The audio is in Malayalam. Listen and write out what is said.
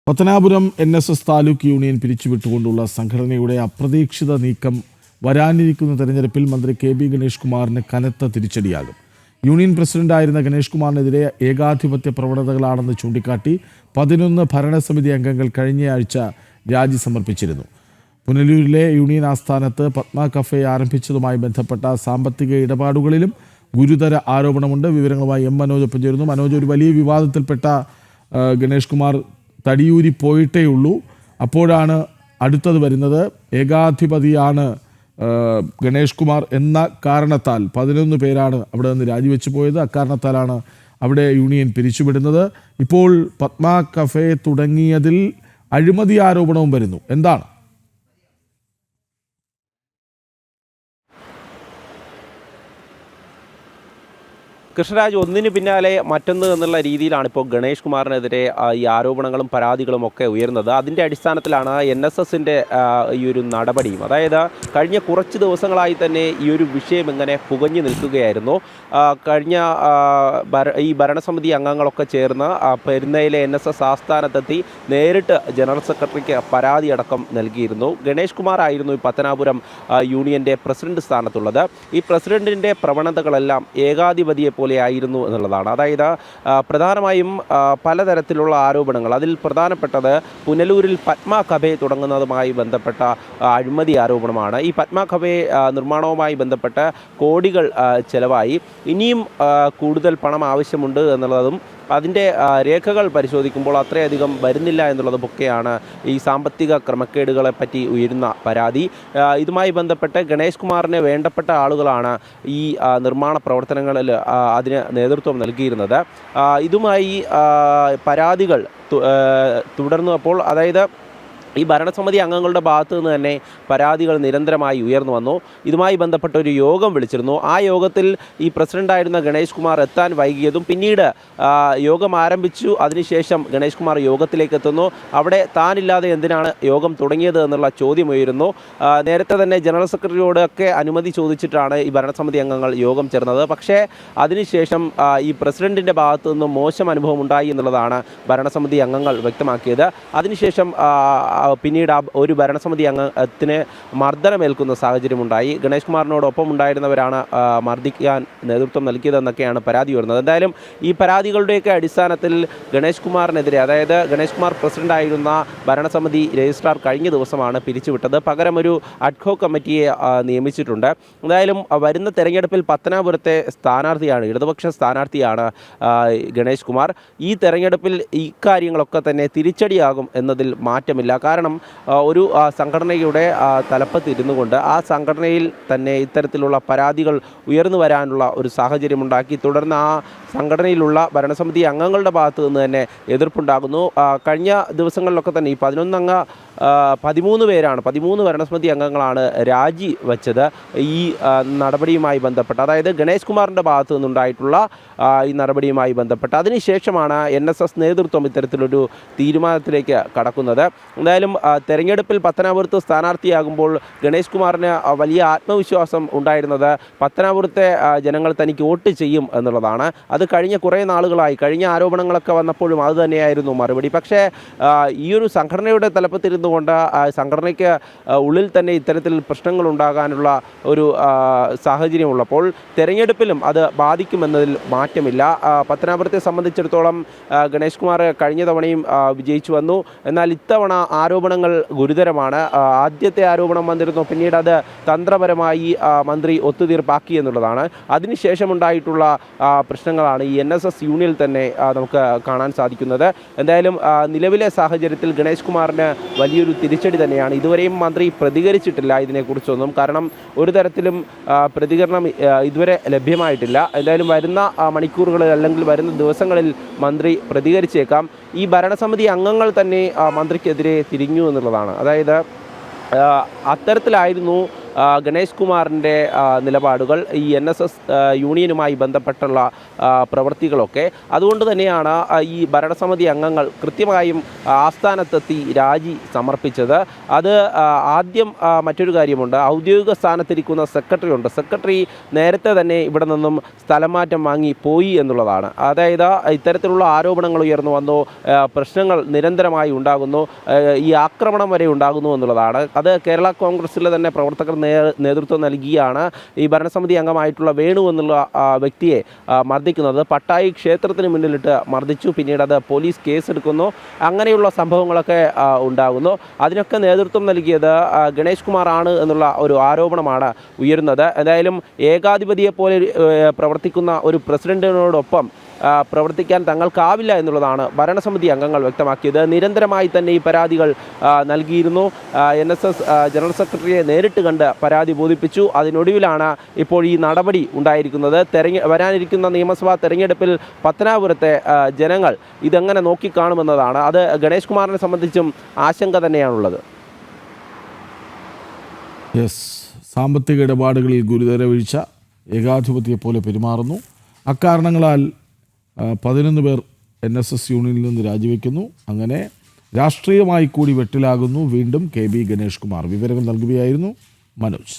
പത്തനാപുരം NSS താലൂക്ക് യൂണിയൻ പിരിച്ചുവിട്ടുകൊണ്ടുള്ള സംഘടനയുടെ അപ്രതീക്ഷിത നീക്കം വരാനിരിക്കുന്ന തെരഞ്ഞെടുപ്പിൽ മന്ത്രി KB ഗണേഷ് കുമാറിന് കനത്ത തിരിച്ചടിയാകും. യൂണിയൻ പ്രസിഡന്റായിരുന്ന ഗണേഷ് കുമാറിനെതിരെ ഏകാധിപത്യ പ്രവണതകളാണെന്ന് ചൂണ്ടിക്കാട്ടി 11 ഭരണസമിതി അംഗങ്ങൾ കഴിഞ്ഞയാഴ്ച രാജി സമർപ്പിച്ചിരുന്നു. പുനലൂരിലെ യൂണിയൻ ആസ്ഥാനത്ത് പത്മ കഫേ ആരംഭിച്ചതുമായി ബന്ധപ്പെട്ട സാമ്പത്തിക ഇടപാടുകളിലും ഗുരുതര ആരോപണമുണ്ട്. വിവരങ്ങളുമായി മനോജ് ഒപ്പം ചേരുന്നു. മനോജ്, ഒരു വലിയ വിവാദത്തിൽപ്പെട്ട ഗണേഷ് കുമാർ തടിയൂരി പോയിട്ടേ ഉള്ളൂ. അപ്പോഴാണ് അടുത്തത് വരുന്നത്. ഏകാധിപതിയാണ് ഗണേഷ് കുമാർ എന്ന കാരണത്താൽ 11 പേരാണ് അവിടെ നിന്ന് രാജിവെച്ച് പോയത്. അക്കാരണത്താലാണ് അവിടെ യൂണിയൻ പിരിച്ചുവിടുന്നത്. ഇപ്പോൾ പത്മ കഫേ തുടങ്ങിയതിൽ അഴിമതി ആരോപണവും വരുന്നു. എന്താണ്? കൃഷ്ണരാജ്, ഒന്നിന് പിന്നാലെ മറ്റൊന്ന് എന്നുള്ള രീതിയിലാണ് ഇപ്പോൾ ഗണേഷ് കുമാറിനെതിരെ ഈ ആരോപണങ്ങളും പരാതികളും ഒക്കെ ഉയർന്നത്. അതിൻ്റെ അടിസ്ഥാനത്തിലാണ് NSSൻ്റെ ഈ ഒരു നടപടിയും. അതായത് കഴിഞ്ഞ കുറച്ച് ദിവസങ്ങളായി തന്നെ ഈ ഒരു വിഷയം ഇങ്ങനെ പുകഞ്ഞു നിൽക്കുകയായിരുന്നു. കഴിഞ്ഞ ഈ ഭരണസമിതി അംഗങ്ങളൊക്കെ ചേർന്ന് പെരുന്നയിലെ NSS ആസ്ഥാനത്തെത്തി നേരിട്ട് ജനറൽ സെക്രട്ടറിക്ക് പരാതി അടക്കം നൽകിയിരുന്നു. ഗണേഷ് കുമാർ ആയിരുന്നു ഈ പത്തനാപുരം യൂണിയൻ്റെ പ്രസിഡന്റ് സ്ഥാനത്തുള്ളത്. ഈ പ്രസിഡന്റിൻ്റെ പ്രവണതകളെല്ലാം ഏകാധിപതിയെ പോലെയായിരുന്നു എന്നുള്ളതാണ്. അതായത് പ്രധാനമായും പലതരത്തിലുള്ള ആരോപണങ്ങൾ. അതിൽ പ്രധാനപ്പെട്ടത് പുനലൂരിൽ പത്മ കഫേ തുടങ്ങുന്നതുമായി ബന്ധപ്പെട്ട അഴിമതി ആരോപണമാണ്. ഈ പത്മ കഫേ നിർമ്മാണവുമായി ബന്ധപ്പെട്ട് കോടികൾ ചെലവായി. ഇനിയും കൂടുതൽ പണം ആവശ്യമുണ്ട് എന്നുള്ളതും അതിൻ്റെ രേഖകൾ പരിശോധിക്കുമ്പോൾ അത്രയധികം വരുന്നില്ല എന്നുള്ളതൊക്കെയാണ് ഈ സാമ്പത്തിക ക്രമക്കേടുകളെ പറ്റി ഉയരുന്ന പരാതി. ഇതുമായി ബന്ധപ്പെട്ട് ഗണേഷ് കുമാറിന് വേണ്ടപ്പെട്ട ആളുകളാണ് ഈ നിർമ്മാണ പ്രവർത്തനങ്ങളിൽ അതിന് നേതൃത്വം നൽകിയിരുന്നത്. ഇതുമായി പരാതികൾ തുടർന്നു. അപ്പോൾ അതായത് ഈ ഭരണസമിതി അംഗങ്ങളുടെ ഭാഗത്തു നിന്ന് തന്നെ പരാതികൾ നിരന്തരമായി ഉയർന്നു വന്നു. ഇതുമായി ബന്ധപ്പെട്ട ഒരു യോഗം വിളിച്ചിരുന്നു. ആ യോഗത്തിൽ ഈ പ്രസിഡന്റായിരുന്ന ഗണേഷ് കുമാർ എത്താൻ വൈകിയതും പിന്നീട് യോഗം ആരംഭിച്ചു. അതിനുശേഷം ഗണേഷ് കുമാർ യോഗത്തിലേക്ക് എത്തുന്നു. അവിടെ താനില്ലാതെ എന്തിനാണ് യോഗം തുടങ്ങിയത് എന്നുള്ള ചോദ്യം ഉയരുന്നു. നേരത്തെ തന്നെ ജനറൽ സെക്രട്ടറിയോടൊക്കെ അനുമതി ചോദിച്ചിട്ടാണ് ഈ ഭരണസമിതി അംഗങ്ങൾ യോഗം ചേർന്നത്. പക്ഷേ അതിനുശേഷം ഈ പ്രസിഡന്റിൻ്റെ ഭാഗത്തു നിന്നും മോശം അനുഭവം ഉണ്ടായി എന്നുള്ളതാണ് ഭരണസമിതി അംഗങ്ങൾ വ്യക്തമാക്കിയത്. അതിനുശേഷം പിന്നീട് ഒരു ഭരണസമിതി അംഗത്തിന് മർദ്ദനമേൽക്കുന്ന സാഹചര്യമുണ്ടായി. ഗണേഷ് കുമാറിനോടൊപ്പം ഉണ്ടായിരുന്നവരാണ് മർദ്ദിക്കാൻ നേതൃത്വം നൽകിയതെന്നൊക്കെയാണ് പരാതി വരുന്നത്. എന്തായാലും ഈ പരാതികളുടെയൊക്കെ അടിസ്ഥാനത്തിൽ ഗണേഷ് കുമാറിനെതിരെ, അതായത് ഗണേഷ് കുമാർ പ്രസിഡന്റായിരുന്ന ഭരണസമിതി രജിസ്ട്രാർ കഴിഞ്ഞ ദിവസമാണ് പിരിച്ചുവിട്ടത്. പകരം ഒരു അഡ്ഹോക് കമ്മിറ്റിയെ നിയമിച്ചിട്ടുണ്ട്. എന്തായാലും വരുന്ന തെരഞ്ഞെടുപ്പിൽ പത്തനാപുരത്തെ സ്ഥാനാർത്ഥിയാണ്, ഇടതുപക്ഷ സ്ഥാനാർത്ഥിയാണ് ഗണേഷ് കുമാർ. ഈ തെരഞ്ഞെടുപ്പിൽ ഇക്കാര്യങ്ങളൊക്കെ തന്നെ തിരിച്ചടിയാകും എന്നതിൽ മാറ്റമില്ല. കാരണം ഒരു സംഘടനയുടെ തലപ്പത്തിരുന്നു കൊണ്ട് ആ സംഘടനയിൽ തന്നെ ഇത്തരത്തിലുള്ള പരാതികൾ ഉയർന്നു വരാനുള്ള ഒരു സാഹചര്യമുണ്ടാക്കി. തുടർന്ന് ആ സംഘടനയിലുള്ള ഭരണസമിതി അംഗങ്ങളുടെ ഭാഗത്തു നിന്ന് തന്നെ എതിർപ്പുണ്ടാകുന്നു. കഴിഞ്ഞ ദിവസങ്ങളിലൊക്കെ തന്നെ ഈ 13 പേരാണ്, 13 ഭരണസമിതി അംഗങ്ങളാണ് രാജി വച്ചത് ഈ നടപടിയുമായി ബന്ധപ്പെട്ട്. അതായത് ഗണേഷ് കുമാറിൻ്റെ ഭാഗത്തു നിന്നുണ്ടായിട്ടുള്ള ഈ നടപടിയുമായി ബന്ധപ്പെട്ട്. അതിനുശേഷമാണ് NSS നേതൃത്വം ഇത്തരത്തിലൊരു തീരുമാനത്തിലേക്ക് കടക്കുന്നത്. എന്തായാലും തെരഞ്ഞെടുപ്പിൽ പത്തനാപുരത്ത് സ്ഥാനാർത്ഥിയാകുമ്പോൾ ഗണേഷ് കുമാറിന് വലിയ ആത്മവിശ്വാസം ഉണ്ടായിരുന്നത് പത്തനാപുരത്തെ ജനങ്ങൾ തനിക്ക് വോട്ട് ചെയ്യും എന്നുള്ളതാണ്. അത് കഴിഞ്ഞ കുറേ നാളുകളായി, കഴിഞ്ഞ ആരോപണങ്ങളൊക്കെ വന്നപ്പോഴും അതുതന്നെയായിരുന്നു മറുപടി. പക്ഷേ ഈ ഒരു സംഘടനയുടെ തലപ്പത്തിരുന്നു കൊണ്ട് സംഘടനയ്ക്ക് ഉള്ളിൽ തന്നെ ഇത്തരത്തിൽ പ്രശ്നങ്ങൾ ഉണ്ടാകാനുള്ള ഒരു സാഹചര്യമുള്ളപ്പോൾ തെരഞ്ഞെടുപ്പിലും അത് ബാധിക്കുമെന്നതിൽ മാറ്റമില്ല. പത്തനാപുരത്തെ സംബന്ധിച്ചിടത്തോളം ഗണേഷ് കുമാർ കഴിഞ്ഞ തവണയും വിജയിച്ചു വന്നു. എന്നാൽ ഇത്തവണ ആരോപണങ്ങൾ ഗുരുതരമാണ്. ആദ്യത്തെ ആരോപണം വന്നിരുന്നു, പിന്നീട് അത് തന്ത്രപരമായി മന്ത്രി ഒത്തുതീർപ്പാക്കി എന്നുള്ളതാണ്. അതിനുശേഷമുണ്ടായിട്ടുള്ള പ്രശ്നങ്ങളാണ് ഈ NSS യൂണിയനിൽ തന്നെ നമുക്ക് കാണാൻ സാധിക്കുന്നത്. എന്തായാലും നിലവിലെ സാഹചര്യത്തിൽ ഗണേഷ് കുമാറിന് വലിയൊരു തിരിച്ചടി തന്നെയാണ്. ഇതുവരെയും മന്ത്രി പ്രതികരിച്ചിട്ടില്ല ഇതിനെക്കുറിച്ചൊന്നും. കാരണം ഒരു തരത്തിലും പ്രതികരണം ഇതുവരെ ലഭ്യമായിട്ടില്ല. എന്തായാലും വരുന്ന മണിക്കൂറുകളിൽ അല്ലെങ്കിൽ വരുന്ന ദിവസങ്ങളിൽ മന്ത്രി പ്രതികരിച്ചേക്കാം. ഈ ഭരണസമിതി അംഗങ്ങൾ തന്നെ മന്ത്രിക്കെതിരെ തിരിഞ്ഞു എന്നുള്ളതാണ്. അതായത് അത്തരത്തിലായിരുന്നു ഗണേഷ് കുമാറിൻ്റെ നിലപാടുകൾ ഈ NSS യൂണിയനുമായി ബന്ധപ്പെട്ടുള്ള പ്രവൃത്തികളൊക്കെ. അതുകൊണ്ട് തന്നെയാണ് ഈ ഭരണസമിതി അംഗങ്ങൾ കൃത്യമായും ആസ്ഥാനത്തെത്തി രാജി സമർപ്പിച്ചത്. അത് ആദ്യം മറ്റൊരു കാര്യമുണ്ട്, ഔദ്യോഗിക സ്ഥാനത്തിരിക്കുന്ന സെക്രട്ടറി ഉണ്ട്. സെക്രട്ടറി നേരത്തെ തന്നെ ഇവിടെ നിന്നും സ്ഥലം മാറ്റം വാങ്ങി പോയി എന്നുള്ളതാണ്. അതായത് ഇത്തരത്തിലുള്ള ആരോപണങ്ങൾ ഉയർന്നു വന്നു, പ്രശ്നങ്ങൾ നിരന്തരമായി ഉണ്ടാകുന്നു, ഈ ആക്രമണം വരെ ഉണ്ടാകുന്നു എന്നുള്ളതാണ്. അത് കേരള കോൺഗ്രസിലെ തന്നെ പ്രവർത്തകർ നേതൃത്വം നൽകിയാണ് ഈ ഭരണസമിതി അംഗമായിട്ടുള്ള വേണു എന്നുള്ള വ്യക്തിയെ മർദ്ദിക്കുന്നത്. പട്ടായി ക്ഷേത്രത്തിന് മുന്നിലിട്ട് മർദ്ദിച്ചു, പിന്നീട് അത് പോലീസ് കേസെടുക്കുന്നു, അങ്ങനെയുള്ള സംഭവങ്ങളൊക്കെ ഉണ്ടാകുന്നു. അതിനൊക്കെ നേതൃത്വം നൽകിയത് ഗണേഷ് കുമാർ ആണ് എന്നുള്ള ഒരു ആരോപണമാണ് ഉയരുന്നത്. എന്തായാലും ഏകാധിപതിയെ പോലെ പ്രവർത്തിക്കുന്ന ഒരു പ്രസിഡന്റിനോടൊപ്പം പ്രവർത്തിക്കാൻ തങ്ങൾക്കാവില്ല എന്നുള്ളതാണ് ഭരണസമിതി അംഗങ്ങൾ വ്യക്തമാക്കിയത്. നിരന്തരമായി തന്നെ ഈ പരാതികൾ നൽകിയിരുന്നു. NSS ജനറൽ സെക്രട്ടറിയെ നേരിട്ട് കണ്ട് പരാതി ബോധിപ്പിച്ചു. അതിനൊടുവിലാണ് ഇപ്പോൾ ഈ നടപടി ഉണ്ടായിരിക്കുന്നത്. വരാനിരിക്കുന്ന നിയമസഭാ തെരഞ്ഞെടുപ്പിൽ പത്തനാപുരത്തെ ജനങ്ങൾ ഇതെങ്ങനെ നോക്കിക്കാണുമെന്നതാണ്. അത് ഗണേഷ് കുമാറിനെ സംബന്ധിച്ചും ആശങ്ക തന്നെയാണുള്ളത്. സാമ്പത്തിക ഇടപാടുകളിൽ ഗുരുതര വീഴ്ച, ഏകാധിപതിയെ പോലെ പെരുമാറുന്നു. അക്കാരണങ്ങളാൽ 11 പേർ NSS യൂണിയനിൽ നിന്ന് രാജിവെക്കുന്നു. അങ്ങനെ രാഷ്ട്രീയമായി കൂടി വെട്ടിലാകുന്നു വീണ്ടും KB ഗണേഷ് കുമാർ. വിവരങ്ങൾ നൽകുകയായിരുന്നു മനോജ്.